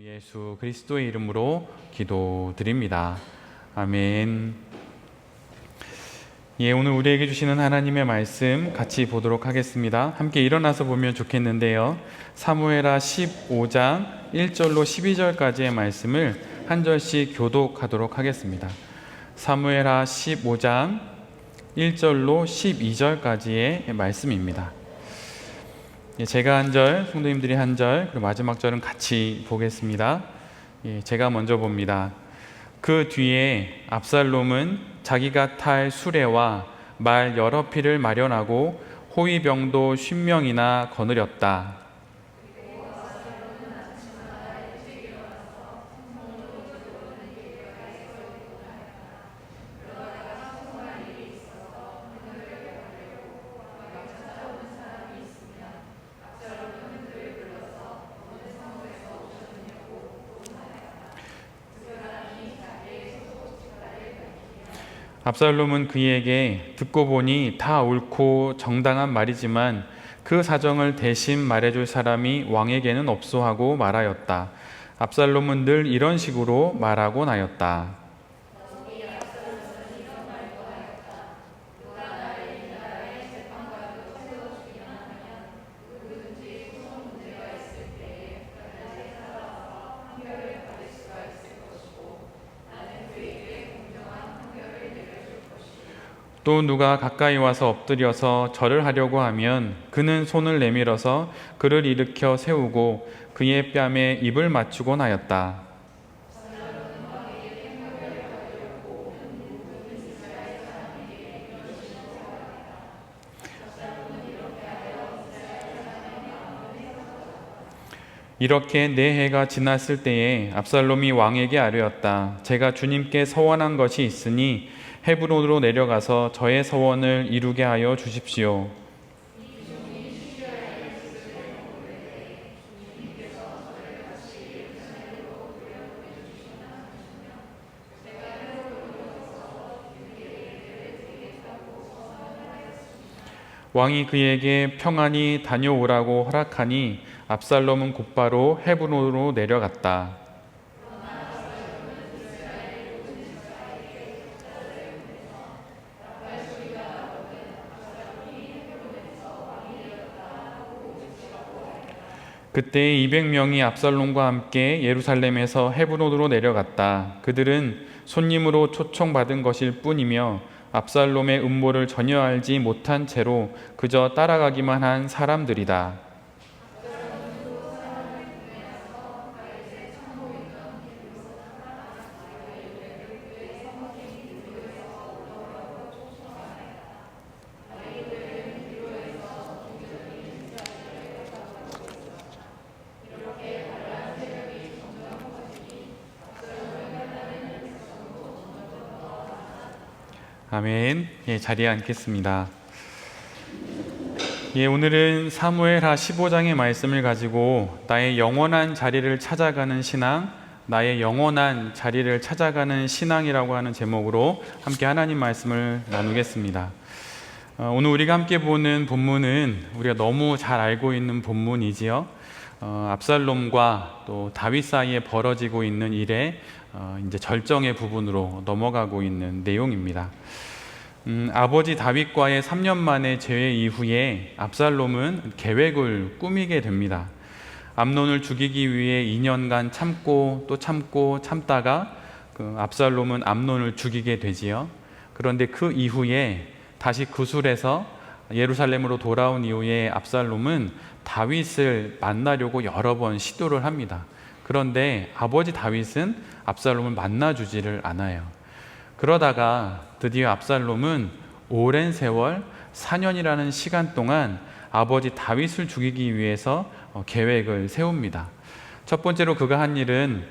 예수 그리스도의 이름으로 기도드립니다. 아멘. 오늘 우리에게 주시는 하나님의 말씀 같이 보도록 하겠습니다. 함께 일어나서 보면 좋겠는데요. 사무엘하 15장 1절로 12절까지의 말씀을 한 절씩 교독하도록 하겠습니다. 사무엘하 15장 1절로 12절까지의 말씀입니다. 제가 한 절, 성도님들이 한 절, 그리고 마지막 절은 같이 보겠습니다. 제가 먼저 봅니다. 그 뒤에 압살롬은 자기가 탈 수레와 말 여러匹를 마련하고 호위병도 50명이나 거느렸다. 압살롬은 그에게 듣고 보니 다 옳고 정당한 말이지만 그 사정을 대신 말해줄 사람이 왕에게는 없소 하고 말하였다. 압살롬은 늘 이런 식으로 말하곤 하였다. 또 누가 가까이 와서 엎드려서 절을 하려고 하면 그는 손을 내밀어서 그를 일으켜 세우고 그의 뺨에 입을 맞추곤 하였다. 이렇게 4해가 지났을 때에 압살롬이 왕에게 아뢰었다. 제가 주님께 서원한 것이 있으니 헤브론으로 내려가서 저의 서원을 이루게 하여 주십시오. 왕이 그에게 평안히 다녀오라고 허락하니 압살롬은 곧바로 헤브론으로 내려갔다. 그때 200명이 압살롬과 함께 예루살렘에서 헤브론으로 내려갔다. 그들은 손님으로 초청받은 것일 뿐이며 압살롬의 음모를 전혀 알지 못한 채로 그저 따라가기만 한 사람들이다. 아멘. 자리에 앉겠습니다. 오늘은 사무엘하 15장의 말씀을 가지고 나의 영원한 자리를 찾아가는 신앙, 나의 영원한 자리를 찾아가는 신앙이라고 하는 제목으로 함께 하나님 말씀을 나누겠습니다. 오늘 우리가 함께 보는 본문은 우리가 너무 잘 알고 있는 본문이지요. 압살롬과 또 다윗 사이에 벌어지고 있는 일의 이제 절정의 부분으로 넘어가고 있는 내용입니다. 아버지 다윗과의 3년 만의 재회 이후에 압살롬은 계획을 꾸미게 됩니다. 암논을 죽이기 위해 2년간 참고 또 참고 참다가 압살롬은 암논을 죽이게 되지요. 그런데 그 이후에 다시 구술해서 예루살렘으로 돌아온 이후에 압살롬은 다윗을 만나려고 여러 번 시도를 합니다. 그런데 아버지 다윗은 압살롬을 만나주지를 않아요. 그러다가 드디어 압살롬은 오랜 세월 4년이라는 시간 동안 아버지 다윗을 죽이기 위해서 계획을 세웁니다. 첫 번째로 그가 한 일은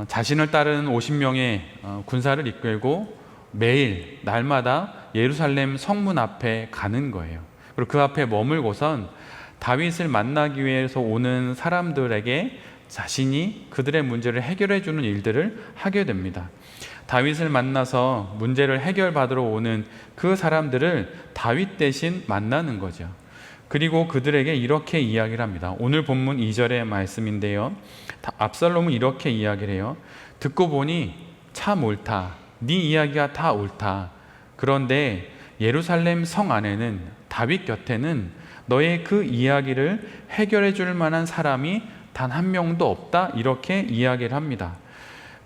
자신을 따르는 50명의 군사를 이끌고 매일 날마다 예루살렘 성문 앞에 가는 거예요. 그리고 그 앞에 머물고선 다윗을 만나기 위해서 오는 사람들에게 자신이 그들의 문제를 해결해 주는 일들을 하게 됩니다. 다윗을 만나서 문제를 해결받으러 오는 그 사람들을 다윗 대신 만나는 거죠. 그리고 그들에게 이렇게 이야기를 합니다. 오늘 본문 2절의 말씀인데요. 압살롬은 이렇게 이야기를 해요. 듣고 보니 참 옳다. 네 이야기가 다 옳다. 그런데 예루살렘 성 안에는, 다윗 곁에는 너의 그 이야기를 해결해 줄 만한 사람이 단 한 명도 없다. 이렇게 이야기를 합니다.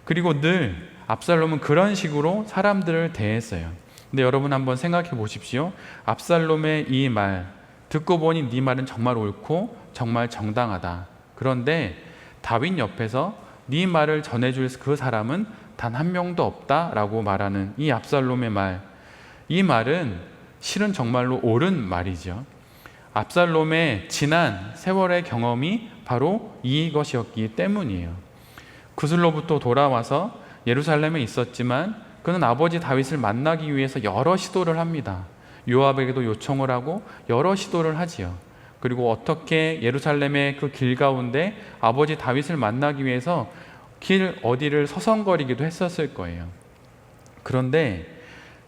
그리고 늘 압살롬은 그런 식으로 사람들을 대했어요. 근데 여러분 한번 생각해 보십시오. 압살롬의 이 말, 듣고 보니 네 말은 정말 옳고 정말 정당하다. 그런데 다윗 옆에서 네 말을 전해줄 그 사람은 단 한 명도 없다라고 말하는 이 압살롬의 말, 이 말은 실은 정말로 옳은 말이죠. 압살롬의 지난 세월의 경험이 바로 이것이었기 때문이에요. 구슬로부터 돌아와서 예루살렘에 있었지만 그는 아버지 다윗을 만나기 위해서 여러 시도를 합니다. 요압에게도 요청을 하고 여러 시도를 하지요. 그리고 어떻게 예루살렘의 그 길 가운데 아버지 다윗을 만나기 위해서 길 어디를 서성거리기도 했었을 거예요. 그런데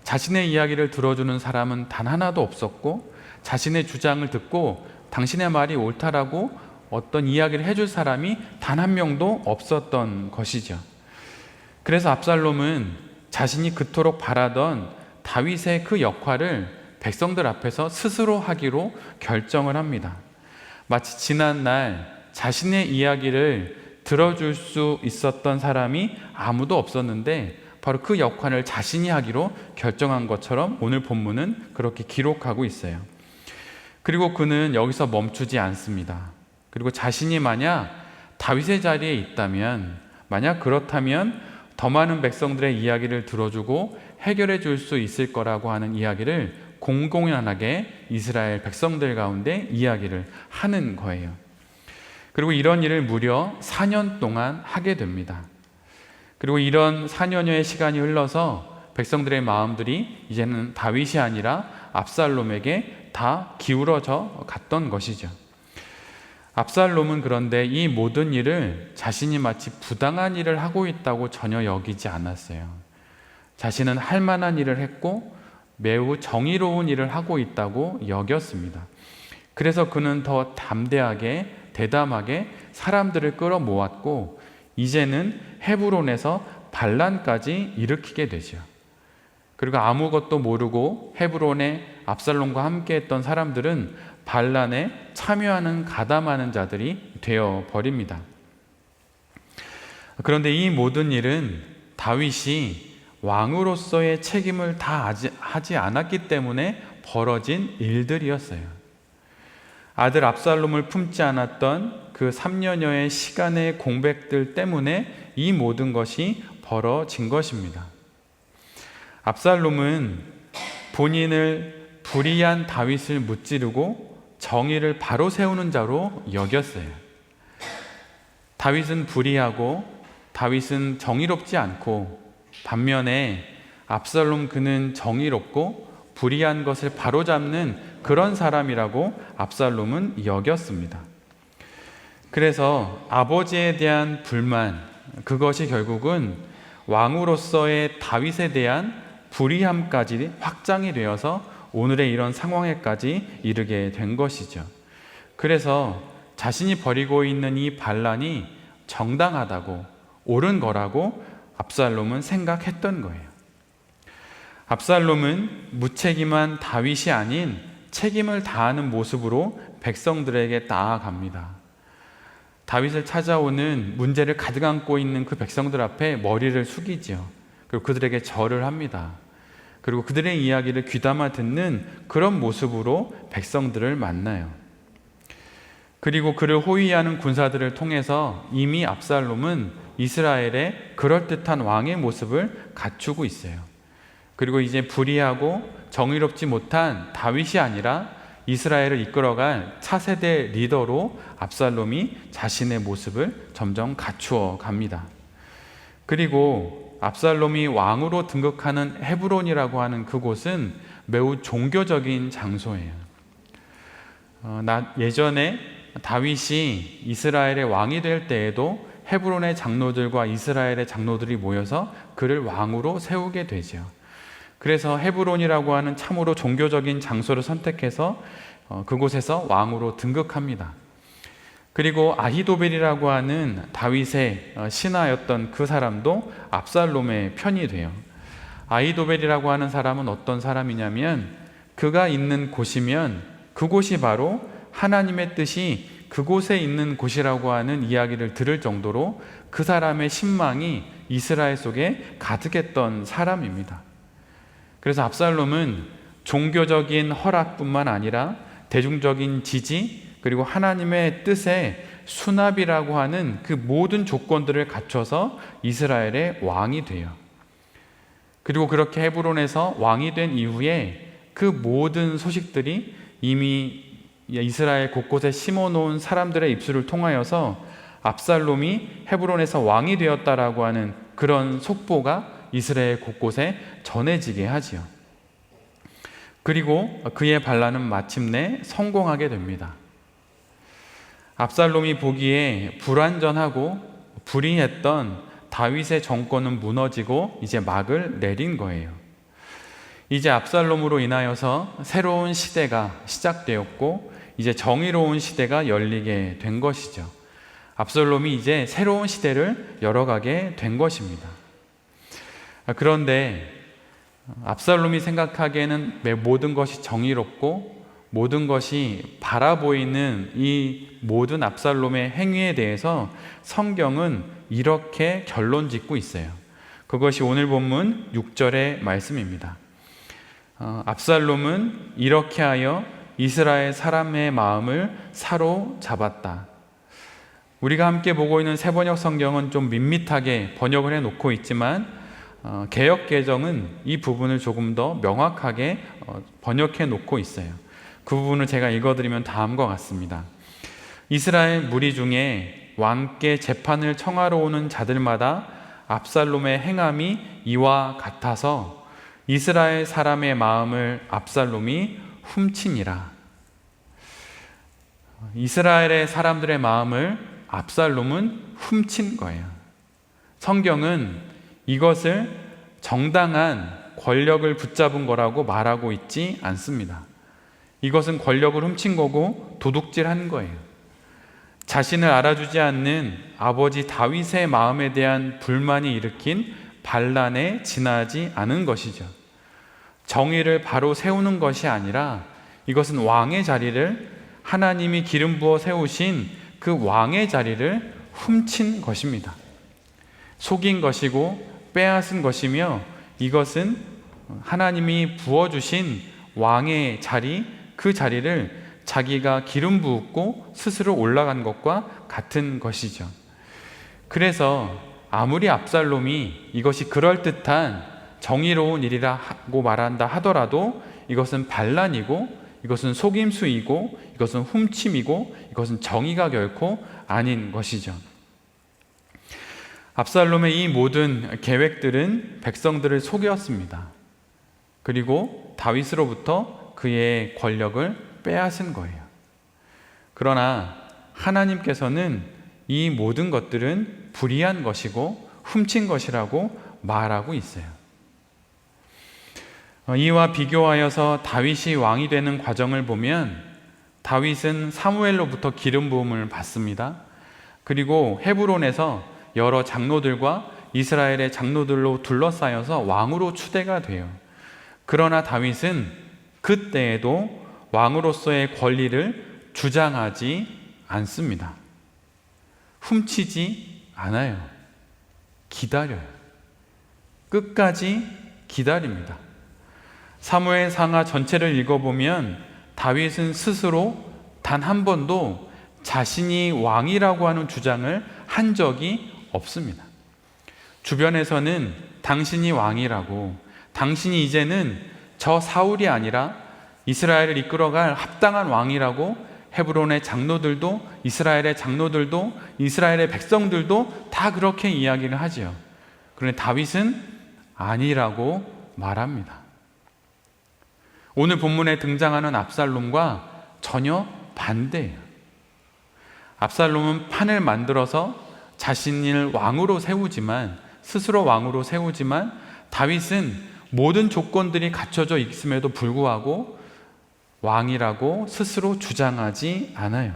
자신의 이야기를 들어주는 사람은 단 하나도 없었고, 자신의 주장을 듣고 당신의 말이 옳다라고 어떤 이야기를 해줄 사람이 단 한 명도 없었던 것이죠. 그래서 압살롬은 자신이 그토록 바라던 다윗의 그 역할을 백성들 앞에서 스스로 하기로 결정을 합니다. 마치 지난날 자신의 이야기를 들어줄 수 있었던 사람이 아무도 없었는데 바로 그 역할을 자신이 하기로 결정한 것처럼 오늘 본문은 그렇게 기록하고 있어요. 그리고 그는 여기서 멈추지 않습니다. 그리고 자신이 만약 다윗의 자리에 있다면, 만약 그렇다면 더 많은 백성들의 이야기를 들어주고 해결해 줄 수 있을 거라고 하는 이야기를 공공연하게 이스라엘 백성들 가운데 이야기를 하는 거예요. 그리고 이런 일을 무려 4년 동안 하게 됩니다. 그리고 이런 4년여의 시간이 흘러서 백성들의 마음들이 이제는 다윗이 아니라 압살롬에게 다 기울어져 갔던 것이죠. 압살롬은 그런데 이 모든 일을 자신이 마치 부당한 일을 하고 있다고 전혀 여기지 않았어요. 자신은 할 만한 일을 했고 매우 정의로운 일을 하고 있다고 여겼습니다. 그래서 그는 더 담대하게, 대담하게 사람들을 끌어모았고 이제는 헤브론에서 반란까지 일으키게 되죠. 그리고 아무것도 모르고 헤브론에 압살롬과 함께 했던 사람들은 반란에 참여하는, 가담하는 자들이 되어 버립니다. 그런데 이 모든 일은 다윗이 왕으로서의 책임을 다 하지 않았기 때문에 벌어진 일들이었어요. 아들 압살롬을 품지 않았던 그 3년여의 시간의 공백들 때문에 이 모든 것이 벌어진 것입니다. 압살롬은 본인을 불의한 다윗을 무찌르고 정의를 바로 세우는 자로 여겼어요. 다윗은 불의하고 다윗은 정의롭지 않고, 반면에 압살롬 그는 정의롭고 불의한 것을 바로잡는 그런 사람이라고 압살롬은 여겼습니다. 그래서 아버지에 대한 불만, 그것이 결국은 왕으로서의 다윗에 대한 불의함까지 확장이 되어서 오늘의 이런 상황에까지 이르게 된 것이죠. 그래서 자신이 벌이고 있는 이 반란이 정당하다고, 옳은 거라고 압살롬은 생각했던 거예요. 압살롬은 무책임한 다윗이 아닌 책임을 다하는 모습으로 백성들에게 나아갑니다. 다윗을 찾아오는 문제를 가득 안고 있는 그 백성들 앞에 머리를 숙이죠. 그리고 그들에게 절을 합니다. 그리고 그들의 이야기를 귀담아 듣는 그런 모습으로 백성들을 만나요. 그리고 그를 호위하는 군사들을 통해서 이미 압살롬은 이스라엘의 그럴듯한 왕의 모습을 갖추고 있어요. 그리고 이제 불의하고 정의롭지 못한 다윗이 아니라 이스라엘을 이끌어갈 차세대 리더로 압살롬이 자신의 모습을 점점 갖추어 갑니다. 그리고 압살롬이 왕으로 등극하는 헤브론이라고 하는 그곳은 매우 종교적인 장소예요. 예전에 다윗이 이스라엘의 왕이 될 때에도 헤브론의 장로들과 이스라엘의 장로들이 모여서 그를 왕으로 세우게 되죠. 그래서 헤브론이라고 하는 참으로 종교적인 장소를 선택해서 그곳에서 왕으로 등극합니다. 그리고 아히도벨이라고 하는 다윗의 신하였던 그 사람도 압살롬의 편이 돼요. 아히도벨이라고 하는 사람은 어떤 사람이냐면 그가 있는 곳이면 그곳이 바로 하나님의 뜻이 그곳에 있는 곳이라고 하는 이야기를 들을 정도로 그 사람의 신망이 이스라엘 속에 가득했던 사람입니다. 그래서 압살롬은 종교적인 허락뿐만 아니라 대중적인 지지 그리고 하나님의 뜻에 수납이라고 하는 그 모든 조건들을 갖춰서 이스라엘의 왕이 돼요. 그리고 그렇게 헤브론에서 왕이 된 이후에 그 모든 소식들이 이미 이스라엘 곳곳에 심어놓은 사람들의 입술을 통하여서 압살롬이 헤브론에서 왕이 되었다라고 하는 그런 속보가 이스라엘 곳곳에 전해지게 하지요. 그리고 그의 반란은 마침내 성공하게 됩니다. 압살롬이 보기에 불완전하고 불의했던 다윗의 정권은 무너지고 이제 막을 내린 거예요. 이제 압살롬으로 인하여서 새로운 시대가 시작되었고 이제 정의로운 시대가 열리게 된 것이죠. 압살롬이 이제 새로운 시대를 열어가게 된 것입니다. 그런데 압살롬이 생각하기에는 모든 것이 정의롭고 모든 것이 바라보이는 이 모든 압살롬의 행위에 대해서 성경은 이렇게 결론 짓고 있어요. 그것이 오늘 본문 6절의 말씀입니다. 압살롬은 이렇게 하여 이스라엘 사람의 마음을 사로잡았다. 우리가 함께 보고 있는 새번역 성경은 좀 밋밋하게 번역을 해놓고 있지만 개역 개정은 이 부분을 조금 더 명확하게 번역해 놓고 있어요. 그 부분을 제가 읽어드리면 다음과 같습니다. 이스라엘 무리 중에 왕께 재판을 청하러 오는 자들마다 압살롬의 행함이 이와 같아서 이스라엘 사람의 마음을 압살롬이 훔치니라. 이스라엘의 사람들의 마음을 압살롬은 훔친 거예요. 성경은 이것을 정당한 권력을 붙잡은 거라고 말하고 있지 않습니다. 이것은 권력을 훔친 거고 도둑질한 거예요. 자신을 알아주지 않는 아버지 다윗의 마음에 대한 불만이 일으킨 반란에 지나지 않은 것이죠. 정의를 바로 세우는 것이 아니라 이것은 왕의 자리를 하나님이 기름 부어 세우신 그 왕의 자리를 훔친 것입니다. 속인 것이고 빼앗은 것이며 이것은 하나님이 부어주신 왕의 자리, 그 자리를 자기가 기름 부었고 스스로 올라간 것과 같은 것이죠. 그래서 아무리 압살롬이 이것이 그럴듯한 정의로운 일이라고 말한다 하더라도 이것은 반란이고 이것은 속임수이고 이것은 훔침이고 이것은 정의가 결코 아닌 것이죠. 압살롬의 이 모든 계획들은 백성들을 속였습니다. 그리고 다윗으로부터 그의 권력을 빼앗은 거예요. 그러나 하나님께서는 이 모든 것들은 불의한 것이고 훔친 것이라고 말하고 있어요. 이와 비교하여서 다윗이 왕이 되는 과정을 보면 다윗은 사무엘로부터 기름 부음을 받습니다. 그리고 헤브론에서 여러 장로들과 이스라엘의 장로들로 둘러싸여서 왕으로 추대가 돼요. 그러나 다윗은 그때에도 왕으로서의 권리를 주장하지 않습니다. 훔치지 않아요. 기다려요. 끝까지 기다립니다. 사무엘 상하 전체를 읽어보면 다윗은 스스로 단 한 번도 자신이 왕이라고 하는 주장을 한 적이 없습니다. 주변에서는 당신이 왕이라고, 당신이 이제는 저 사울이 아니라 이스라엘을 이끌어갈 합당한 왕이라고 헤브론의 장로들도 이스라엘의 장로들도 이스라엘의 백성들도 다 그렇게 이야기를 하지요. 그런데 다윗은 아니라고 말합니다. 오늘 본문에 등장하는 압살롬과 전혀 반대예요. 압살롬은 판을 만들어서 자신을 왕으로 세우지만, 스스로 왕으로 세우지만 다윗은 모든 조건들이 갖춰져 있음에도 불구하고 왕이라고 스스로 주장하지 않아요.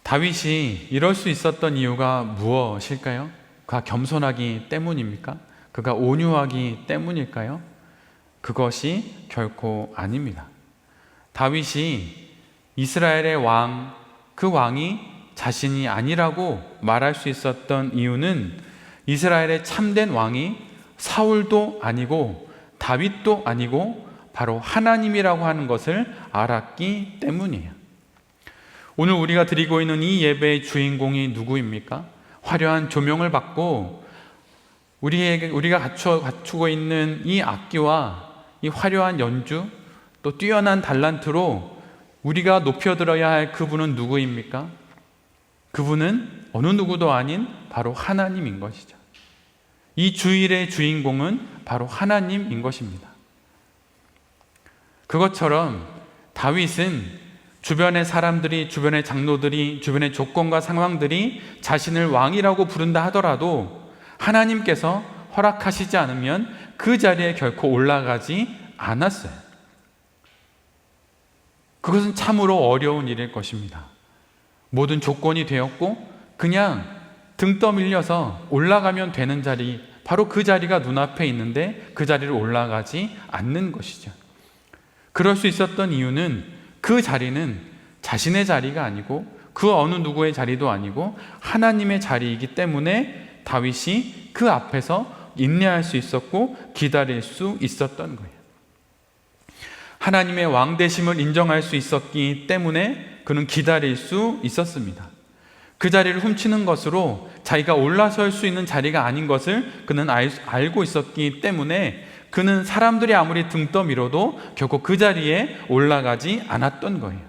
다윗이 이럴 수 있었던 이유가 무엇일까요? 그가 겸손하기 때문입니까? 그가 온유하기 때문일까요? 그것이 결코 아닙니다. 다윗이 이스라엘의 왕, 그 왕이 자신이 아니라고 말할 수 있었던 이유는 이스라엘의 참된 왕이 사울도 아니고 다윗도 아니고 바로 하나님이라고 하는 것을 알았기 때문이에요. 오늘 우리가 드리고 있는 이 예배의 주인공이 누구입니까? 화려한 조명을 받고 우리가 갖추고 있는 이 악기와 이 화려한 연주, 또 뛰어난 달란트로 우리가 높여들어야 할 그분은 누구입니까? 그분은 어느 누구도 아닌 바로 하나님인 것이죠. 이 주일의 주인공은 바로 하나님인 것입니다. 그것처럼 다윗은 주변의 사람들이, 주변의 장로들이, 주변의 조건과 상황들이 자신을 왕이라고 부른다 하더라도 하나님께서 허락하시지 않으면 그 자리에 결코 올라가지 않았어요. 그것은 참으로 어려운 일일 것입니다. 모든 조건이 되었고 그냥 등 떠밀려서 올라가면 되는 자리, 바로 그 자리가 눈앞에 있는데 그 자리를 올라가지 않는 것이죠. 그럴 수 있었던 이유는 그 자리는 자신의 자리가 아니고 그 어느 누구의 자리도 아니고 하나님의 자리이기 때문에 다윗이 그 앞에서 인내할 수 있었고 기다릴 수 있었던 거예요. 하나님의 왕되심을 인정할 수 있었기 때문에 그는 기다릴 수 있었습니다. 그 자리를 훔치는 것으로 자기가 올라설 수 있는 자리가 아닌 것을 그는 알고 있었기 때문에 그는 사람들이 아무리 등 떠밀어도 결코 그 자리에 올라가지 않았던 거예요.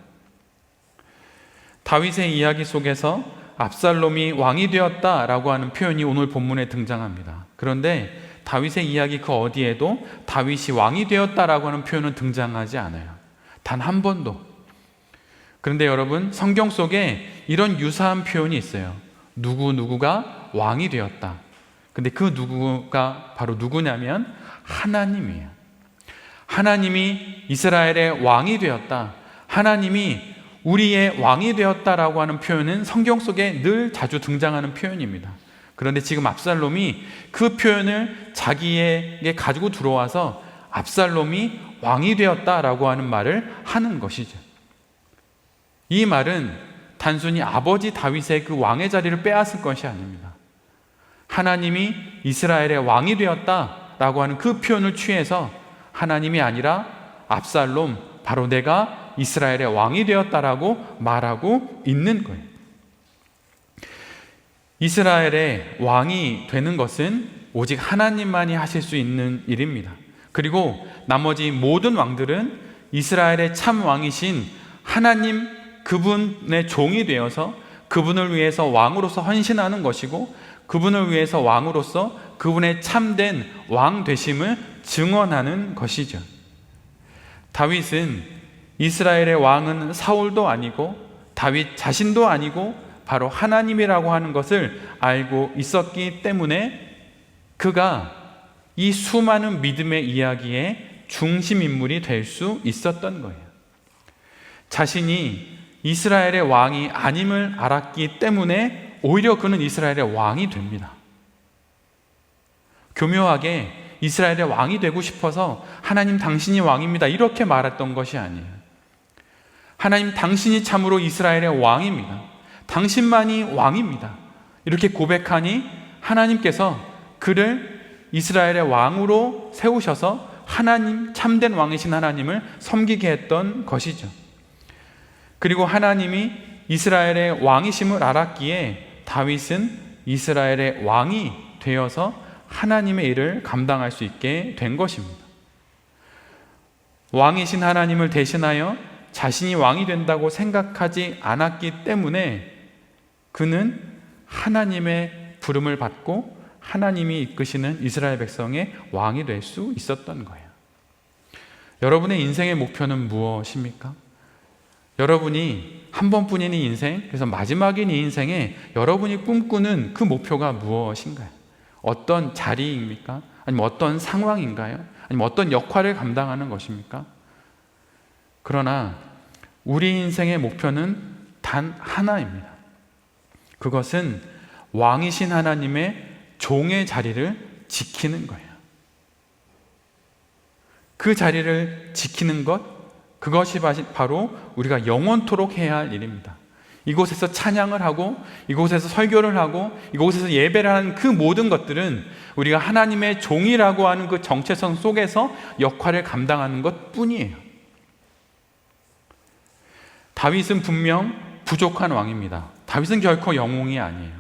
다윗의 이야기 속에서 압살롬이 왕이 되었다라고 하는 표현이 오늘 본문에 등장합니다. 그런데 다윗의 이야기 그 어디에도 다윗이 왕이 되었다라고 하는 표현은 등장하지 않아요. 단 한 번도. 그런데 여러분, 성경 속에 이런 유사한 표현이 있어요. 누구누구가 왕이 되었다. 근데 그 누구가 바로 누구냐면 하나님이에요. 하나님이 이스라엘의 왕이 되었다. 하나님이 우리의 왕이 되었다라고 하는 표현은 성경 속에 늘 자주 등장하는 표현입니다. 그런데 지금 압살롬이 그 표현을 자기에게 가지고 들어와서 압살롬이 왕이 되었다라고 하는 말을 하는 것이죠. 이 말은 단순히 아버지 다윗의 그 왕의 자리를 빼앗을 것이 아닙니다. 하나님이 이스라엘의 왕이 되었다라고 하는 그 표현을 취해서 하나님이 아니라 압살롬, 바로 내가 이스라엘의 왕이 되었다라고 말하고 있는 거예요. 이스라엘의 왕이 되는 것은 오직 하나님만이 하실 수 있는 일입니다. 그리고 나머지 모든 왕들은 이스라엘의 참 왕이신 하나님 그분의 종이 되어서 그분을 위해서 왕으로서 헌신하는 것이고 그분을 위해서 왕으로서 그분의 참된 왕 되심을 증언하는 것이죠. 다윗은 이스라엘의 왕은 사울도 아니고 다윗 자신도 아니고 바로 하나님이라고 하는 것을 알고 있었기 때문에 그가 이 수많은 믿음의 이야기의 중심 인물이 될 수 있었던 거예요. 자신이 이스라엘의 왕이 아님을 알았기 때문에 오히려 그는 이스라엘의 왕이 됩니다. 교묘하게 이스라엘의 왕이 되고 싶어서 하나님 당신이 왕입니다 이렇게 말했던 것이 아니에요. 하나님 당신이 참으로 이스라엘의 왕입니다. 당신만이 왕입니다. 이렇게 고백하니 하나님께서 그를 이스라엘의 왕으로 세우셔서 하나님, 참된 왕이신 하나님을 섬기게 했던 것이죠. 그리고 하나님이 이스라엘의 왕이심을 알았기에 다윗은 이스라엘의 왕이 되어서 하나님의 일을 감당할 수 있게 된 것입니다. 왕이신 하나님을 대신하여 자신이 왕이 된다고 생각하지 않았기 때문에 그는 하나님의 부름을 받고 하나님이 이끄시는 이스라엘 백성의 왕이 될 수 있었던 거예요. 여러분의 인생의 목표는 무엇입니까? 여러분이 한 번뿐인 이 인생, 그래서 마지막인 이 인생에 여러분이 꿈꾸는 그 목표가 무엇인가요? 어떤 자리입니까? 아니면 어떤 상황인가요? 아니면 어떤 역할을 감당하는 것입니까? 그러나 우리 인생의 목표는 단 하나입니다. 그것은 왕이신 하나님의 종의 자리를 지키는 거예요. 그 자리를 지키는 것, 그것이 바로 우리가 영원토록 해야 할 일입니다. 이곳에서 찬양을 하고, 이곳에서 설교를 하고, 이곳에서 예배를 하는 그 모든 것들은 우리가 하나님의 종이라고 하는 그 정체성 속에서 역할을 감당하는 것 뿐이에요. 다윗은 분명 부족한 왕입니다. 다윗은 결코 영웅이 아니에요.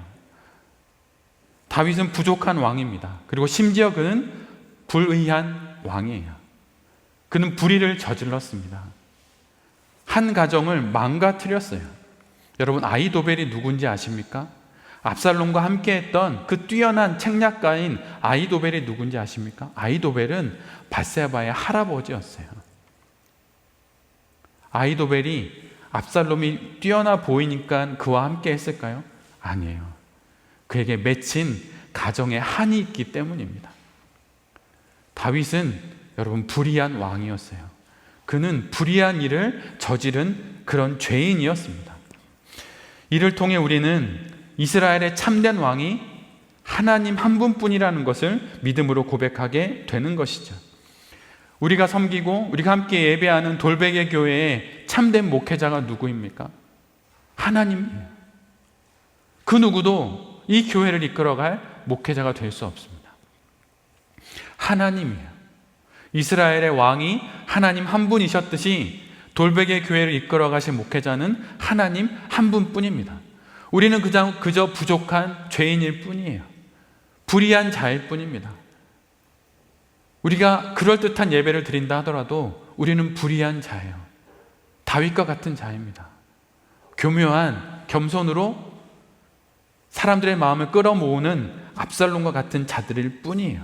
다윗은 부족한 왕입니다. 그리고 심지어 그는 불의한 왕이에요. 그는 불의를 저질렀습니다. 한 가정을 망가뜨렸어요. 여러분, 아히도벨이 누군지 아십니까? 압살롬과 함께했던 그 뛰어난 책략가인 아히도벨이 누군지 아십니까? 아히도벨은 밧세바의 할아버지였어요. 아히도벨이 압살롬이 뛰어나 보이니까 그와 함께 했을까요? 아니에요. 그에게 맺힌 가정에 한이 있기 때문입니다. 다윗은 여러분 불의한 왕이었어요. 그는 불의한 일을 저지른 그런 죄인이었습니다. 이를 통해 우리는 이스라엘의 참된 왕이 하나님 한 분뿐이라는 것을 믿음으로 고백하게 되는 것이죠. 우리가 섬기고 우리가 함께 예배하는 돌베개 교회의 참된 목회자가 누구입니까? 하나님이에요. 그 누구도 이 교회를 이끌어갈 목회자가 될 수 없습니다. 하나님이에요. 이스라엘의 왕이 하나님 한 분이셨듯이 돌베개 교회를 이끌어 가신 목회자는 하나님 한 분뿐입니다. 우리는 그저 부족한 죄인일 뿐이에요. 불의한 자일 뿐입니다. 우리가 그럴듯한 예배를 드린다 하더라도 우리는 불의한 자예요. 다윗과 같은 자입니다. 교묘한 겸손으로 사람들의 마음을 끌어모으는 압살롬과 같은 자들일 뿐이에요.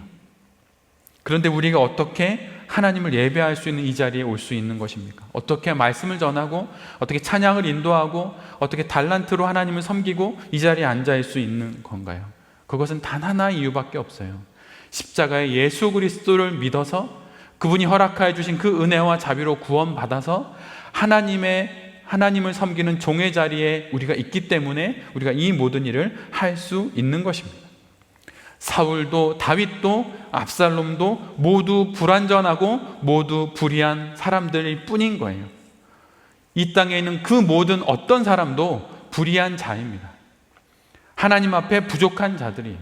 그런데 우리가 어떻게 하나님을 예배할 수 있는 이 자리에 올 수 있는 것입니까? 어떻게 말씀을 전하고, 어떻게 찬양을 인도하고, 어떻게 달란트로 하나님을 섬기고 이 자리에 앉아 있을 수 있는 건가요? 그것은 단 하나의 이유밖에 없어요. 십자가의 예수 그리스도를 믿어서 그분이 허락하여 주신 그 은혜와 자비로 구원받아서 하나님을 섬기는 종의 자리에 우리가 있기 때문에 우리가 이 모든 일을 할 수 있는 것입니다. 사울도 다윗도 압살롬도 모두 불완전하고 모두 불의한 사람들일 뿐인 거예요. 이 땅에 있는 그 모든 어떤 사람도 불의한 자입니다. 하나님 앞에 부족한 자들이에요.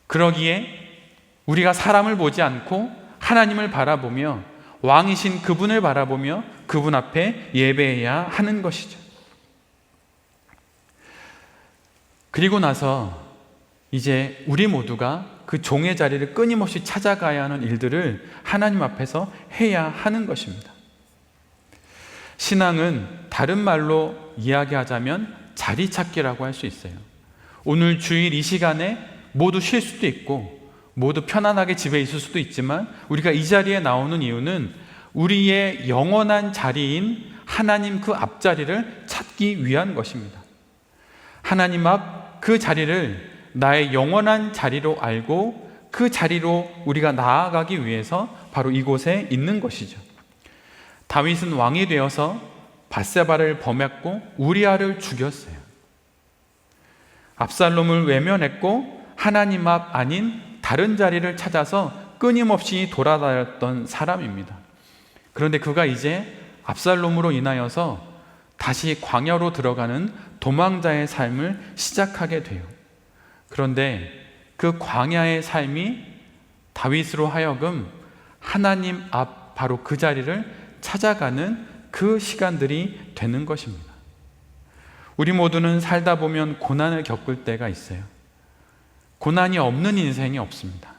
그러기에 우리가 사람을 보지 않고 하나님을 바라보며 왕이신 그분을 바라보며 그분 앞에 예배해야 하는 것이죠. 그리고 나서 이제 우리 모두가 그 종의 자리를 끊임없이 찾아가야 하는 일들을 하나님 앞에서 해야 하는 것입니다. 신앙은 다른 말로 이야기하자면 자리 찾기라고 할 수 있어요. 오늘 주일 이 시간에 모두 쉴 수도 있고 모두 편안하게 집에 있을 수도 있지만 우리가 이 자리에 나오는 이유는 우리의 영원한 자리인 하나님 그 앞자리를 찾기 위한 것입니다. 하나님 앞 그 자리를 나의 영원한 자리로 알고 그 자리로 우리가 나아가기 위해서 바로 이곳에 있는 것이죠. 다윗은 왕이 되어서 밧세바를 범했고 우리아를 죽였어요. 압살롬을 외면했고 하나님 앞 아닌 다른 자리를 찾아서 끊임없이 돌아다녔던 사람입니다. 그런데 그가 이제 압살롬으로 인하여서 다시 광야로 들어가는 도망자의 삶을 시작하게 돼요. 그런데 그 광야의 삶이 다윗으로 하여금 하나님 앞 바로 그 자리를 찾아가는 그 시간들이 되는 것입니다. 우리 모두는 살다 보면 고난을 겪을 때가 있어요. 고난이 없는 인생이 없습니다.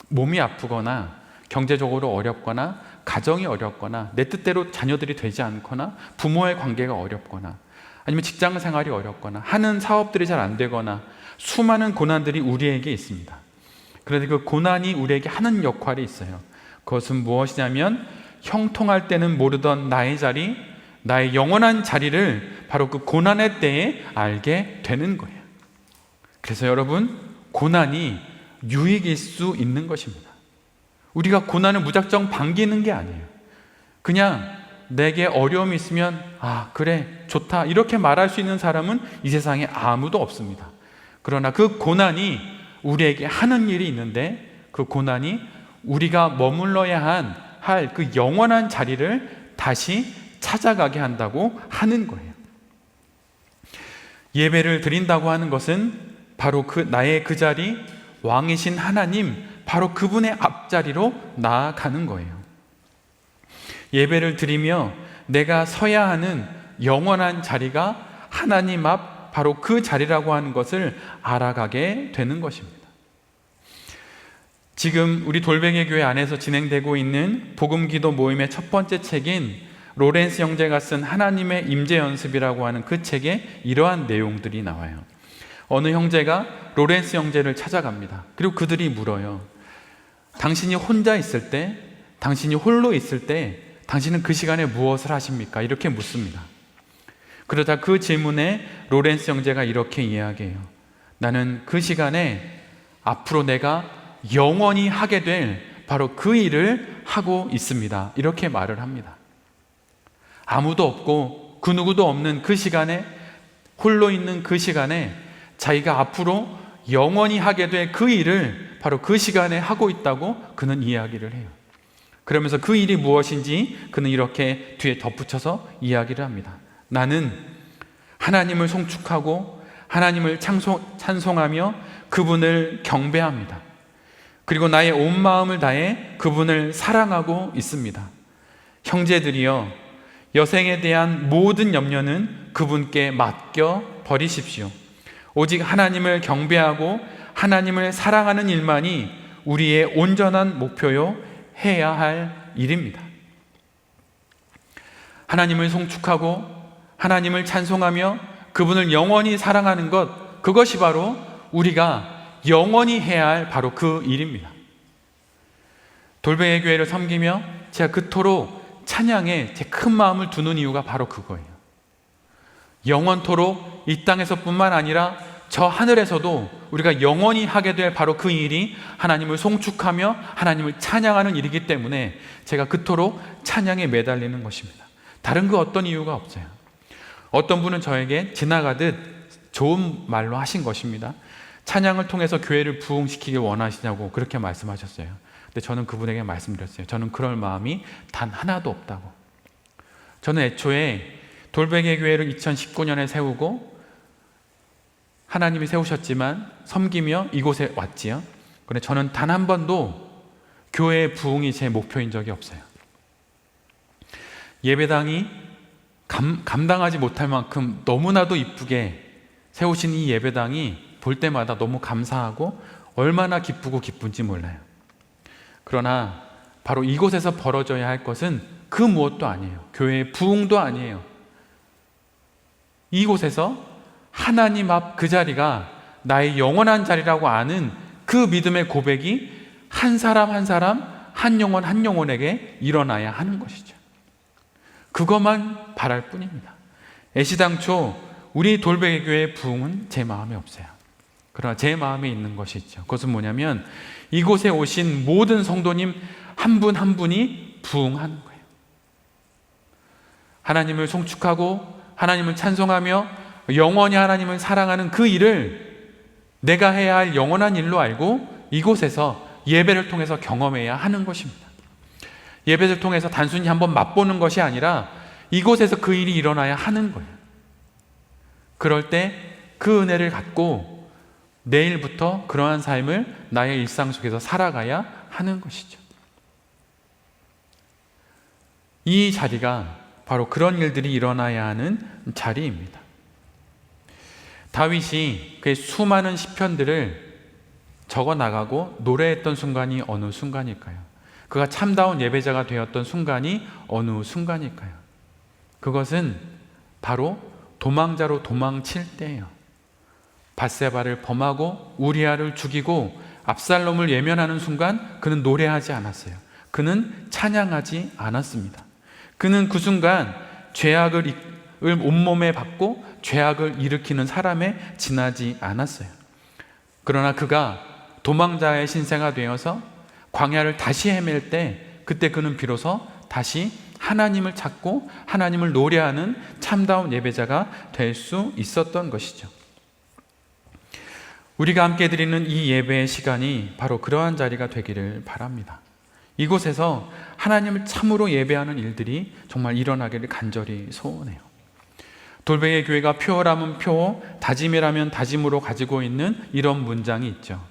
몸이 아프거나 경제적으로 어렵거나 가정이 어렵거나 내 뜻대로 자녀들이 되지 않거나 부모의 관계가 어렵거나 아니면 직장 생활이 어렵거나 하는 사업들이 잘 안 되거나 수많은 고난들이 우리에게 있습니다. 그런데 그 고난이 우리에게 하는 역할이 있어요. 그것은 무엇이냐면 형통할 때는 모르던 나의 자리, 나의 영원한 자리를 바로 그 고난의 때에 알게 되는 거예요. 그래서 여러분, 고난이 유익일 수 있는 것입니다. 우리가 고난을 무작정 반기는 게 아니에요. 그냥 내게 어려움이 있으면 그래 좋다 이렇게 말할 수 있는 사람은 이 세상에 아무도 없습니다. 그러나 그 고난이 우리에게 하는 일이 있는데, 그 고난이 우리가 머물러야 할 그 영원한 자리를 다시 찾아가게 한다고 하는 거예요. 예배를 드린다고 하는 것은 바로 나의 그 자리, 왕이신 하나님, 바로 그분의 앞자리로 나아가는 거예요. 예배를 드리며 내가 서야 하는 영원한 자리가 하나님 앞, 바로 그 자리라고 하는 것을 알아가게 되는 것입니다. 지금 우리 돌베개 교회 안에서 진행되고 있는 복음기도 모임의 첫 번째 책인 로렌스 형제가 쓴 하나님의 임재 연습이라고 하는 그 책에 이러한 내용들이 나와요. 어느 형제가 로렌스 형제를 찾아갑니다. 그리고 그들이 물어요. 당신이 혼자 있을 때, 당신이 홀로 있을 때 당신은 그 시간에 무엇을 하십니까? 이렇게 묻습니다. 그러자 그 질문에 로렌스 형제가 이렇게 이야기해요. 나는 그 시간에 앞으로 내가 영원히 하게 될 바로 그 일을 하고 있습니다. 이렇게 말을 합니다. 아무도 없고 그 누구도 없는 그 시간에, 홀로 있는 그 시간에 자기가 앞으로 영원히 하게 될 그 일을 바로 그 시간에 하고 있다고 그는 이야기를 해요. 그러면서 그 일이 무엇인지 그는 이렇게 뒤에 덧붙여서 이야기를 합니다. 나는 하나님을 송축하고 하나님을 찬송하며 그분을 경배합니다. 그리고 나의 온 마음을 다해 그분을 사랑하고 있습니다. 형제들이여, 여생에 대한 모든 염려는 그분께 맡겨 버리십시오. 오직 하나님을 경배하고 하나님을 사랑하는 일만이 우리의 온전한 목표요 해야 할 일입니다. 하나님을 송축하고 하나님을 찬송하며 그분을 영원히 사랑하는 것, 그것이 바로 우리가 영원히 해야 할 바로 그 일입니다. 돌베개 교회를 섬기며 제가 그토록 찬양에 제 큰 마음을 두는 이유가 바로 그거예요. 영원토록 이 땅에서뿐만 아니라 저 하늘에서도 우리가 영원히 하게 될 바로 그 일이 하나님을 송축하며 하나님을 찬양하는 일이기 때문에 제가 그토록 찬양에 매달리는 것입니다. 다른 그 어떤 이유가 없어요. 어떤 분은 저에게 지나가듯 좋은 말로 하신 것입니다. 찬양을 통해서 교회를 부흥시키길 원하시냐고 그렇게 말씀하셨어요. 근데 저는 그분에게 말씀드렸어요. 저는 그럴 마음이 단 하나도 없다고. 저는 애초에 돌베개 교회를 2019년에 세우고 하나님이 세우셨지만 섬기며 이곳에 왔지요. 그런데 저는 단 한 번도 교회의 부흥이 제 목표인 적이 없어요. 예배당이 감당하지 못할 만큼 너무나도 이쁘게 세우신 이 예배당이 볼 때마다 너무 감사하고 얼마나 기쁘고 기쁜지 몰라요. 그러나 바로 이곳에서 벌어져야 할 것은 그 무엇도 아니에요. 교회의 부흥도 아니에요. 이곳에서 하나님 앞 그 자리가 나의 영원한 자리라고 아는 그 믿음의 고백이 한 사람 한 사람, 한 영혼 한 영혼에게 일어나야 하는 것이죠. 그것만 바랄 뿐입니다. 애시당초 우리 돌베개 교회의 부흥은 제 마음에 없어요. 그러나 제 마음에 있는 것이 있죠. 그것은 뭐냐면 이곳에 오신 모든 성도님 한 분 한 분이 부흥하는 거예요. 하나님을 송축하고 하나님을 찬송하며 영원히 하나님을 사랑하는 그 일을 내가 해야 할 영원한 일로 알고 이곳에서 예배를 통해서 경험해야 하는 것입니다. 예배를 통해서 단순히 한번 맛보는 것이 아니라 이곳에서 그 일이 일어나야 하는 거예요. 그럴 때 그 은혜를 갖고 내일부터 그러한 삶을 나의 일상 속에서 살아가야 하는 것이죠. 이 자리가 바로 그런 일들이 일어나야 하는 자리입니다. 다윗이 그의 수많은 시편들을 적어 나가고 노래했던 순간이 어느 순간일까요? 그가 참다운 예배자가 되었던 순간이 어느 순간일까요? 그것은 바로 도망자로 도망칠 때예요. 밧세바를 범하고 우리아를 죽이고 압살롬을 예면하는 순간 그는 노래하지 않았어요. 그는 찬양하지 않았습니다. 그는 그 순간 죄악을 온몸에 받고 죄악을 일으키는 사람에 지나지 않았어요. 그러나 그가 도망자의 신세가 되어서 광야를 다시 헤맬 때 그때 그는 비로소 다시 하나님을 찾고 하나님을 노래하는 참다운 예배자가 될 수 있었던 것이죠. 우리가 함께 드리는 이 예배의 시간이 바로 그러한 자리가 되기를 바랍니다. 이곳에서 하나님을 참으로 예배하는 일들이 정말 일어나기를 간절히 소원해요. 돌베개 교회가 표어라면 표어, 다짐이라면 다짐으로 가지고 있는 이런 문장이 있죠.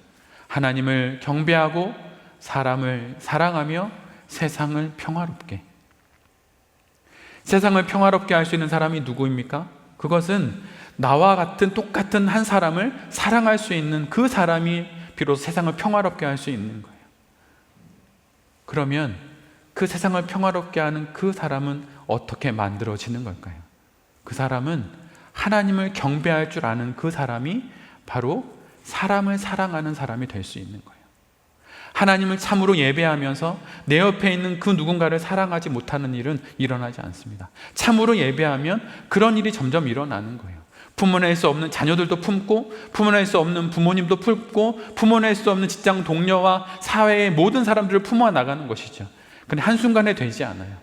하나님을 경배하고 사람을 사랑하며 세상을 평화롭게. 세상을 평화롭게 할 수 있는 사람이 누구입니까? 그것은 나와 같은 똑같은 한 사람을 사랑할 수 있는 그 사람이 비로소 세상을 평화롭게 할 수 있는 거예요. 그러면 그 세상을 평화롭게 하는 그 사람은 어떻게 만들어지는 걸까요? 그 사람은 하나님을 경배할 줄 아는 그 사람이 바로 사람을 사랑하는 사람이 될 수 있는 거예요. 하나님을 참으로 예배하면서 내 옆에 있는 그 누군가를 사랑하지 못하는 일은 일어나지 않습니다. 참으로 예배하면 그런 일이 점점 일어나는 거예요. 품어낼 수 없는 자녀들도 품고, 품어낼 수 없는 부모님도 품고, 품어낼 수 없는 직장 동료와 사회의 모든 사람들을 품어 나가는 것이죠. 근데 한순간에 되지 않아요.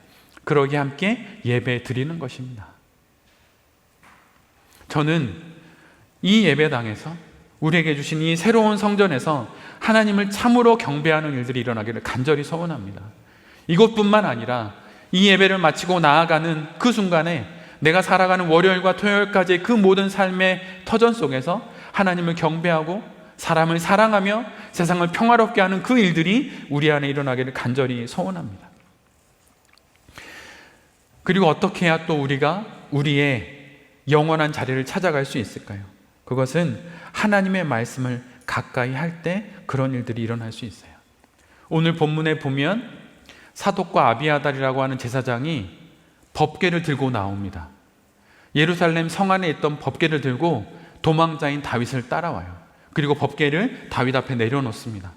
그러기에 함께 예배 드리는 것입니다. 저는 이 예배당에서 우리에게 주신 이 새로운 성전에서 하나님을 참으로 경배하는 일들이 일어나기를 간절히 소원합니다. 이것뿐만 아니라 이 예배를 마치고 나아가는 그 순간에 내가 살아가는 월요일과 토요일까지의 그 모든 삶의 터전 속에서 하나님을 경배하고 사람을 사랑하며 세상을 평화롭게 하는 그 일들이 우리 안에 일어나기를 간절히 소원합니다. 그리고 어떻게 해야 또 우리가 우리의 영원한 자리를 찾아갈 수 있을까요? 그것은 하나님의 말씀을 가까이 할 때 그런 일들이 일어날 수 있어요. 오늘 본문에 보면 사독과 아비아달이라고 하는 제사장이 법궤를 들고 나옵니다. 예루살렘 성 안에 있던 법궤를 들고 도망자인 다윗을 따라와요. 그리고 법궤를 다윗 앞에 내려놓습니다.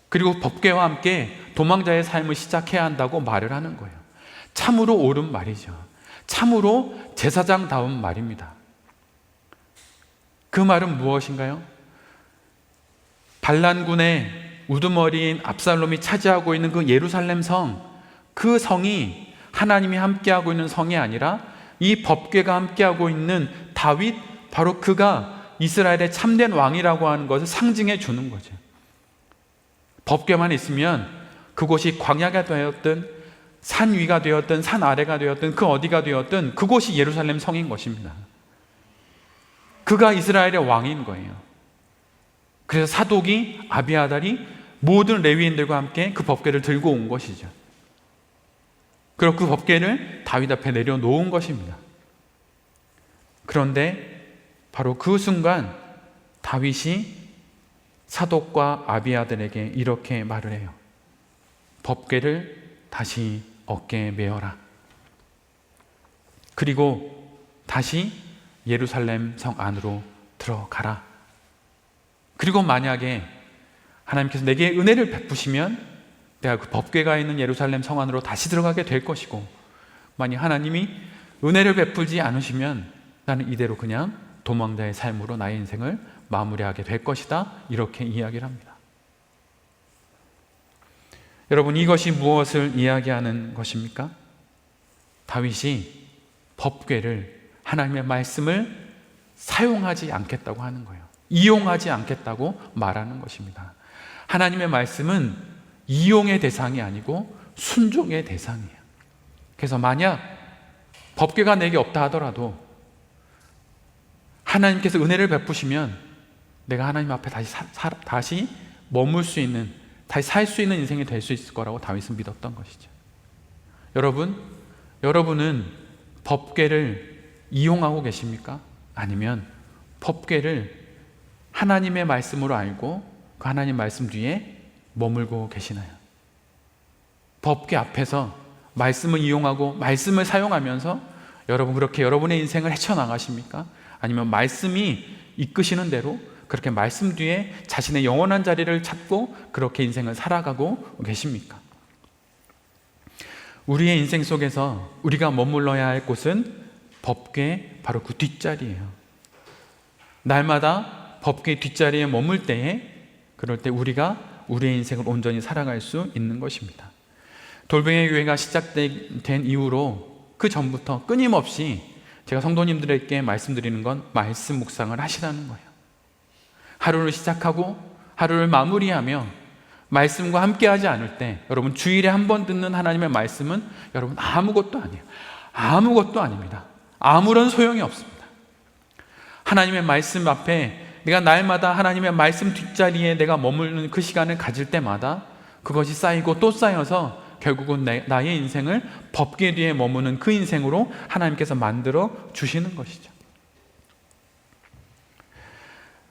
그리고 법궤와 함께 도망자의 삶을 시작해야 한다고 말을 하는 거예요. 참으로 옳은 말이죠. 참으로 제사장다운 말입니다. 그 말은 무엇인가요? 반란군의 우두머리인 압살롬이 차지하고 있는 그 예루살렘 성, 그 성이 하나님이 함께하고 있는 성이 아니라 이 법궤가 함께하고 있는 다윗, 바로 그가 이스라엘의 참된 왕이라고 하는 것을 상징해 주는 거죠. 법궤만 있으면 그곳이 광야가 되었든 산 위가 되었든 산 아래가 되었든 그 어디가 되었든 그곳이 예루살렘 성인 것입니다. 그가 이스라엘의 왕인 거예요. 그래서 사독이 아비아달이 모든 레위인들과 함께 그 법궤를 들고 온 것이죠. 그리고 그 법궤를 다윗 앞에 내려놓은 것입니다. 그런데 바로 그 순간 다윗이 사독과 아비아달에게 이렇게 말을 해요. 법궤를 다시 어깨에 메어라. 그리고 다시 예루살렘 성 안으로 들어가라. 그리고 만약에 하나님께서 내게 은혜를 베푸시면 내가 그 법궤가 있는 예루살렘 성 안으로 다시 들어가게 될 것이고, 만약 하나님이 은혜를 베풀지 않으시면 나는 이대로 그냥 도망자의 삶으로 나의 인생을 마무리하게 될 것이다. 이렇게 이야기를 합니다. 여러분, 이것이 무엇을 이야기하는 것입니까? 다윗이 법궤를, 하나님의 말씀을 사용하지 않겠다고 하는 거예요. 이용하지 않겠다고 말하는 것입니다. 하나님의 말씀은 이용의 대상이 아니고 순종의 대상이에요. 그래서 만약 법궤가 내게 없다 하더라도 하나님께서 은혜를 베푸시면 내가 하나님 앞에 다시 머물 수 있는, 다시 살 수 있는 인생이 될 수 있을 거라고 다윗은 믿었던 것이죠. 여러분은 법궤를 이용하고 계십니까? 아니면 법궤를 하나님의 말씀으로 알고 그 하나님 말씀 뒤에 머물고 계시나요? 법궤 앞에서 말씀을 이용하고 말씀을 사용하면서 여러분 그렇게 여러분의 인생을 헤쳐나가십니까? 아니면 말씀이 이끄시는 대로 그렇게 말씀 뒤에 자신의 영원한 자리를 찾고 그렇게 인생을 살아가고 계십니까? 우리의 인생 속에서 우리가 머물러야 할 곳은 법궤 바로 그 뒷자리예요. 날마다 법궤 뒷자리에 머물 때에, 그럴 때 우리가 우리의 인생을 온전히 살아갈 수 있는 것입니다. 돌뱅이 교회가 시작된 이후로 그 전부터 끊임없이 제가 성도님들에게 말씀드리는 건 말씀 묵상을 하시라는 거예요. 하루를 시작하고 하루를 마무리하며 말씀과 함께하지 않을 때, 여러분 주일에 한 번 듣는 하나님의 말씀은 여러분 아무것도 아니에요. 아무것도 아닙니다. 아무런 소용이 없습니다. 하나님의 말씀 앞에 내가 날마다 하나님의 말씀 뒷자리에 내가 머무르는 그 시간을 가질 때마다 그것이 쌓이고 또 쌓여서 결국은 나의 인생을 법궤 뒤에 머무는 그 인생으로 하나님께서 만들어 주시는 것이죠.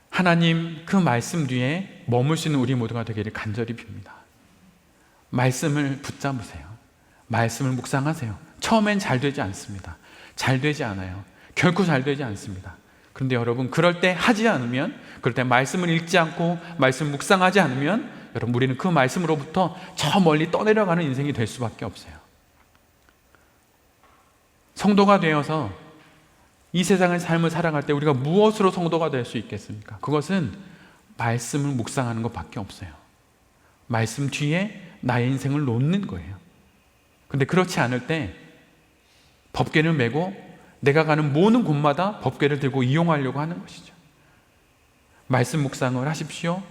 하나님 그 말씀 뒤에 머물 수 있는 우리 모두가 되기를 간절히 빕니다. 말씀을 붙잡으세요. 말씀을 묵상하세요. 처음엔 잘 되지 않습니다. 잘 되지 않아요. 결코 잘 되지 않습니다. 그런데 여러분, 그럴 때 하지 않으면, 그럴 때 말씀을 읽지 않고 말씀 묵상하지 않으면 여러분, 우리는 그 말씀으로부터 저 멀리 떠내려가는 인생이 될 수밖에 없어요. 성도가 되어서 이 세상의 삶을 살아갈 때 우리가 무엇으로 성도가 될 수 있겠습니까? 그것은 말씀을 묵상하는 것밖에 없어요. 말씀 뒤에 나의 인생을 놓는 거예요. 그런데 그렇지 않을 때 법궤를 메고 내가 가는 모든 곳마다 법궤를 들고 이용하려고 하는 것이죠. 말씀 묵상을 하십시오.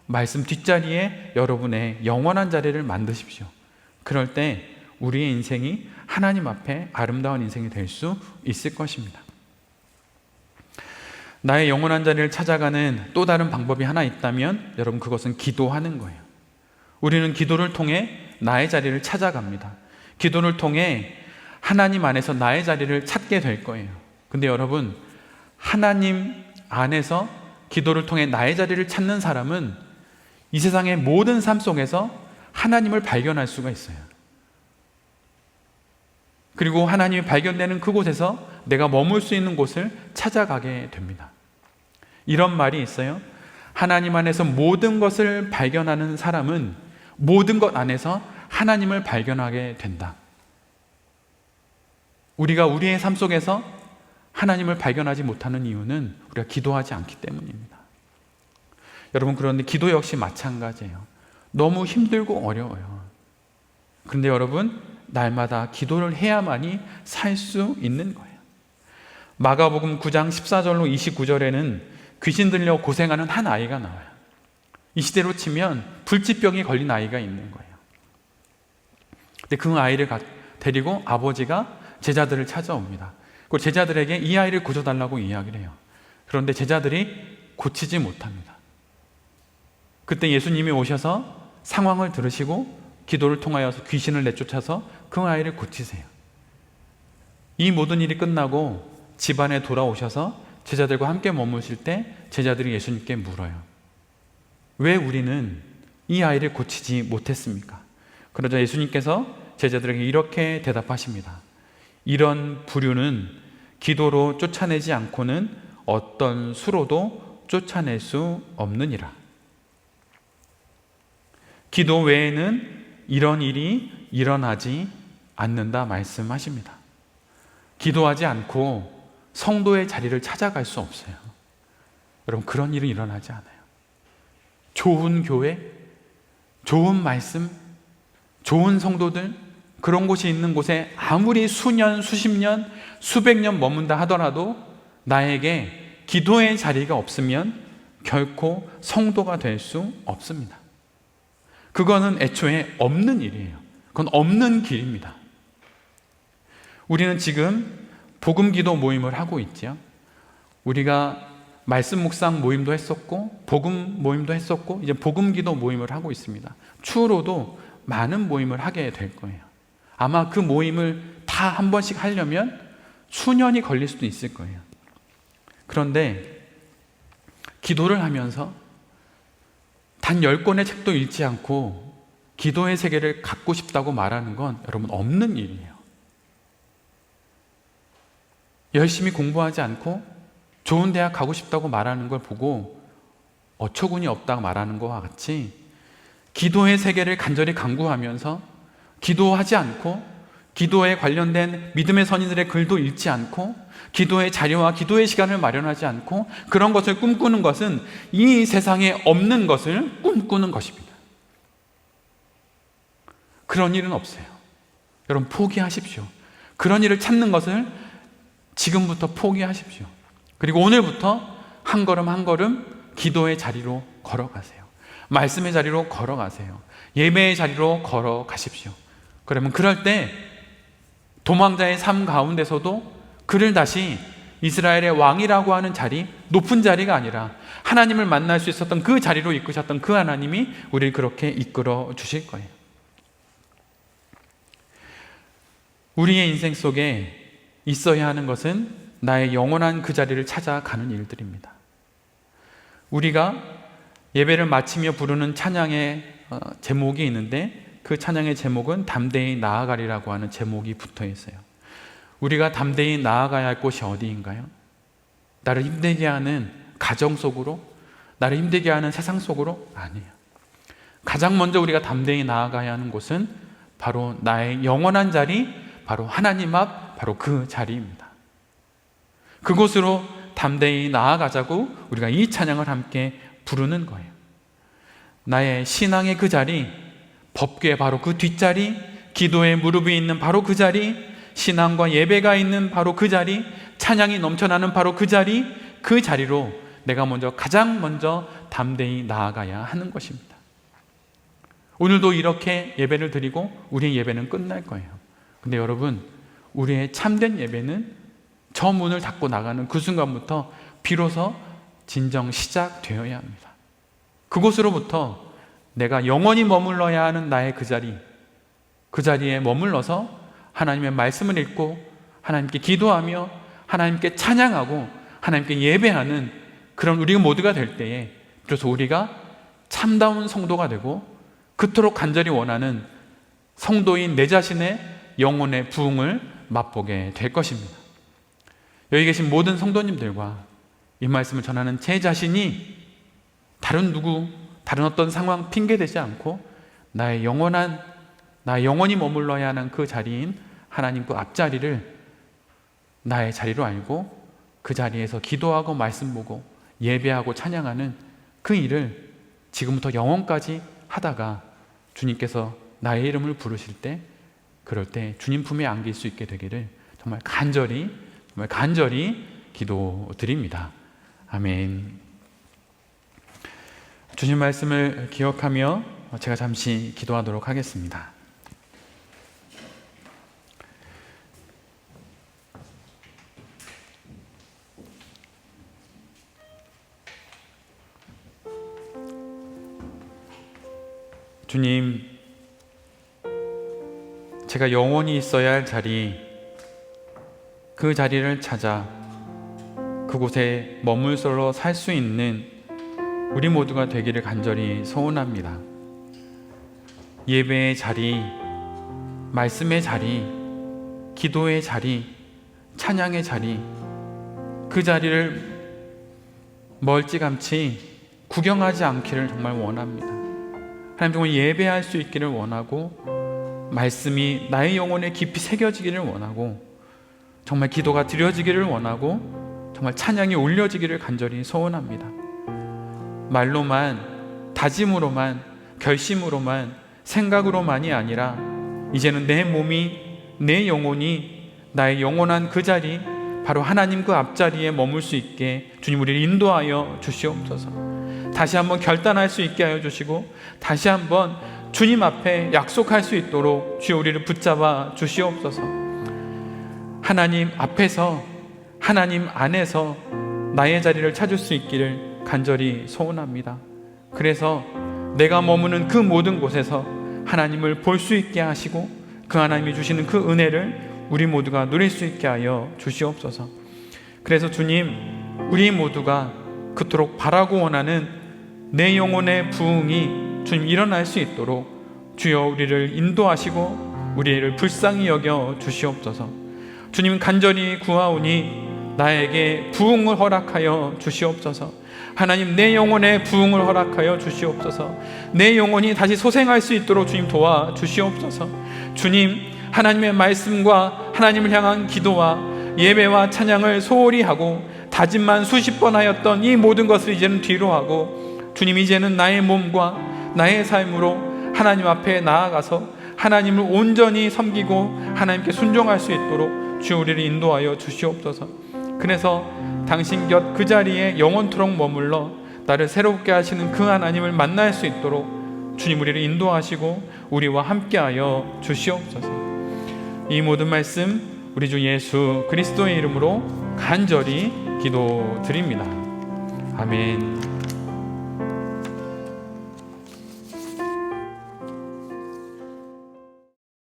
말씀 뒷자리에 여러분의 영원한 자리를 만드십시오. 그럴 때 우리의 인생이 하나님 앞에 아름다운 인생이 될 수 있을 것입니다. 나의 영원한 자리를 찾아가는 또 다른 방법이 하나 있다면 여러분, 그것은 기도하는 거예요. 우리는 기도를 통해 나의 자리를 찾아갑니다. 기도를 통해 하나님 안에서 나의 자리를 찾게 될 거예요. 근데 여러분, 하나님 안에서 기도를 통해 나의 자리를 찾는 사람은 이 세상의 모든 삶 속에서 하나님을 발견할 수가 있어요. 그리고 하나님이 발견되는 그곳에서 내가 머물 수 있는 곳을 찾아가게 됩니다. 이런 말이 있어요. 하나님 안에서 모든 것을 발견하는 사람은 모든 것 안에서 하나님을 발견하게 된다. 우리가 우리의 삶 속에서 하나님을 발견하지 못하는 이유는 우리가 기도하지 않기 때문입니다. 여러분, 그런데 기도 역시 마찬가지예요. 너무 힘들고 어려워요. 그런데 여러분, 날마다 기도를 해야만이 살 수 있는 거예요. 마가복음 9장 14절로 29절에는 귀신 들려 고생하는 한 아이가 나와요. 이 시대로 치면 불치병이 걸린 아이가 있는 거예요. 근데 그 아이를 데리고 아버지가 제자들을 찾아옵니다. 그리고 제자들에게 이 아이를 고쳐달라고 이야기를 해요. 그런데 제자들이 고치지 못합니다. 그때 예수님이 오셔서 상황을 들으시고 기도를 통하여서 귀신을 내쫓아서 그 아이를 고치세요. 이 모든 일이 끝나고 집안에 돌아오셔서 제자들과 함께 머무실 때 제자들이 예수님께 물어요. 왜 우리는 이 아이를 고치지 못했습니까? 그러자 예수님께서 제자들에게 이렇게 대답하십니다. 이런 부류는 기도로 쫓아내지 않고는 어떤 수로도 쫓아낼 수 없느니라. 기도 외에는 이런 일이 일어나지 않는다 말씀하십니다. 기도하지 않고 성도의 자리를 찾아갈 수 없어요. 여러분, 그런 일은 일어나지 않아요. 좋은 교회, 좋은 말씀, 좋은 성도들, 그런 곳이 있는 곳에 아무리 수년, 수십 년, 수백 년 머문다 하더라도 나에게 기도의 자리가 없으면 결코 성도가 될 수 없습니다. 그거는 애초에 없는 일이에요. 그건 없는 길입니다. 우리는 지금 복음 기도 모임을 하고 있죠. 우리가 말씀 묵상 모임도 했었고 복음 모임도 했었고 이제 복음 기도 모임을 하고 있습니다. 추후로도 많은 모임을 하게 될 거예요. 아마 그 모임을 다 한 번씩 하려면 수년이 걸릴 수도 있을 거예요. 그런데 기도를 하면서 단 10권의 책도 읽지 않고 기도의 세계를 갖고 싶다고 말하는 건 여러분 없는 일이에요. 열심히 공부하지 않고 좋은 대학 가고 싶다고 말하는 걸 보고 어처구니 없다고 말하는 것과 같이 기도의 세계를 간절히 강구하면서 기도하지 않고 기도에 관련된 믿음의 선인들의 글도 읽지 않고 기도의 자료와 기도의 시간을 마련하지 않고 그런 것을 꿈꾸는 것은 이 세상에 없는 것을 꿈꾸는 것입니다. 그런 일은 없어요. 여러분 포기하십시오. 그런 일을 찾는 것을 지금부터 포기하십시오. 그리고 오늘부터 한 걸음 한 걸음 기도의 자리로 걸어가세요. 말씀의 자리로 걸어가세요. 예배의 자리로 걸어가십시오. 그러면 그럴 때 도망자의 삶 가운데서도 그를 다시 이스라엘의 왕이라고 하는 자리, 높은 자리가 아니라 하나님을 만날 수 있었던 그 자리로 이끄셨던 그 하나님이 우리를 그렇게 이끌어 주실 거예요. 우리의 인생 속에 있어야 하는 것은 나의 영원한 그 자리를 찾아가는 일들입니다. 우리가 예배를 마치며 부르는 찬양의 제목이 있는데 그 찬양의 제목은 담대히 나아가리라고 하는 제목이 붙어 있어요. 우리가 담대히 나아가야 할 곳이 어디인가요? 나를 힘들게 하는 가정 속으로? 나를 힘들게 하는 세상 속으로? 아니에요. 가장 먼저 우리가 담대히 나아가야 하는 곳은 바로 나의 영원한 자리, 바로 하나님 앞, 바로 그 자리입니다. 그곳으로 담대히 나아가자고 우리가 이 찬양을 함께 부르는 거예요. 나의 신앙의 그 자리, 법궤 바로 그 뒷자리, 기도의 무릎이 있는 바로 그 자리, 신앙과 예배가 있는 바로 그 자리, 찬양이 넘쳐나는 바로 그 자리로 내가 가장 먼저 담대히 나아가야 하는 것입니다. 오늘도 이렇게 예배를 드리고 우리의 예배는 끝날 거예요. 근데 여러분, 우리의 참된 예배는 저 문을 닫고 나가는 그 순간부터 비로소 진정 시작되어야 합니다. 그곳으로부터 내가 영원히 머물러야 하는 나의 그 자리에 머물러서 하나님의 말씀을 읽고 하나님께 기도하며 하나님께 찬양하고 하나님께 예배하는 그런 우리 모두가 될 때에 그래서 우리가 참다운 성도가 되고 그토록 간절히 원하는 성도인 내 자신의 영혼의 부흥을 맛보게 될 것입니다. 여기 계신 모든 성도님들과 이 말씀을 전하는 제 자신이 다른 어떤 상황 핑계대지 않고 나의 영원히 머물러야 하는 그 자리인 하나님 그 앞자리를 나의 자리로 알고 그 자리에서 기도하고 말씀 보고 예배하고 찬양하는 그 일을 지금부터 영원까지 하다가 주님께서 나의 이름을 부르실 때 그럴 때 주님 품에 안길 수 있게 되기를 정말 간절히 기도드립니다. 아멘. 주님 말씀을 기억하며 제가 잠시 기도하도록 하겠습니다. 주님, 제가 영원히 있어야 할 자리, 그 자리를 찾아 그곳에 머물러 살 수 있는 우리 모두가 되기를 간절히 소원합니다. 예배의 자리, 말씀의 자리, 기도의 자리, 찬양의 자리, 그 자리를 멀찌감치 구경하지 않기를 정말 원합니다. 하나님, 정말 예배할 수 있기를 원하고 말씀이 나의 영혼에 깊이 새겨지기를 원하고 정말 기도가 드려지기를 원하고 정말 찬양이 올려지기를 간절히 소원합니다. 말로만, 다짐으로만, 결심으로만, 생각으로만이 아니라 이제는 내 몸이, 내 영혼이 나의 영원한 그 자리, 바로 하나님 그 앞자리에 머물 수 있게 주님 우리를 인도하여 주시옵소서. 다시 한번 결단할 수 있게 하여 주시고 다시 한번 주님 앞에 약속할 수 있도록 주여 우리를 붙잡아 주시옵소서. 하나님 앞에서, 하나님 안에서 나의 자리를 찾을 수 있기를 간절히 소원합니다. 그래서 내가 머무는 그 모든 곳에서 하나님을 볼 수 있게 하시고 그 하나님이 주시는 그 은혜를 우리 모두가 누릴 수 있게 하여 주시옵소서. 그래서 주님, 우리 모두가 그토록 바라고 원하는 내 영혼의 부흥이 주님 일어날 수 있도록 주여 우리를 인도하시고 우리를 불쌍히 여겨 주시옵소서. 주님, 간절히 구하오니 나에게 부흥을 허락하여 주시옵소서. 하나님, 내 영혼의 부흥을 허락하여 주시옵소서. 내 영혼이 다시 소생할 수 있도록 주님 도와 주시옵소서. 주님, 하나님의 말씀과 하나님을 향한 기도와 예배와 찬양을 소홀히 하고 다짐만 수십 번 하였던 이 모든 것을 이제는 뒤로 하고 주님, 이제는 나의 몸과 나의 삶으로 하나님 앞에 나아가서 하나님을 온전히 섬기고 하나님께 순종할 수 있도록 주 우리를 인도하여 주시옵소서. 그래서 당신 곁 그 자리에 영원토록 머물러 나를 새롭게 하시는 그 하나님을 만날 수 있도록 주님 우리를 인도하시고 우리와 함께하여 주시옵소서. 이 모든 말씀 우리 주 예수 그리스도의 이름으로 간절히 기도드립니다. 아멘.